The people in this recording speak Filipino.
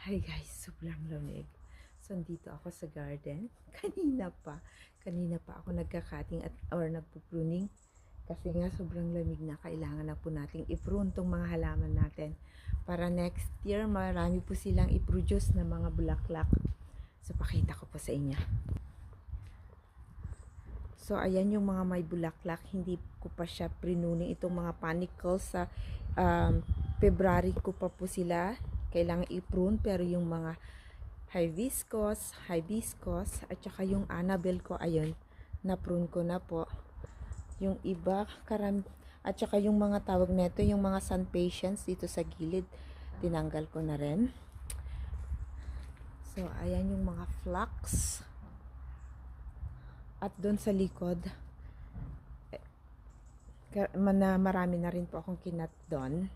Hi guys, sobrang lamig. So, dito ako sa garden. Kanina pa ako nagka-cutting or nagpo-pruning. Kasi nga sobrang lamig na, kailangan na po nating i-prune tong mga halaman natin. Para next year, marami po silang i-produce na mga bulaklak. So, pakita ko po sa inyo. So, ayan yung mga may bulaklak. Hindi ko pa siya pruning. Itong mga panicles sa February ko pa po sila kailangan i-prune, pero yung mga hibiscus, at saka yung Annabelle ko, ayun, na-prune ko na po. Yung iba, at saka yung mga tawag nito, yung mga sun patience dito sa gilid, tinanggal ko na rin. So, ayan yung mga flax. At doon sa likod, marami na rin po akong kinat doon.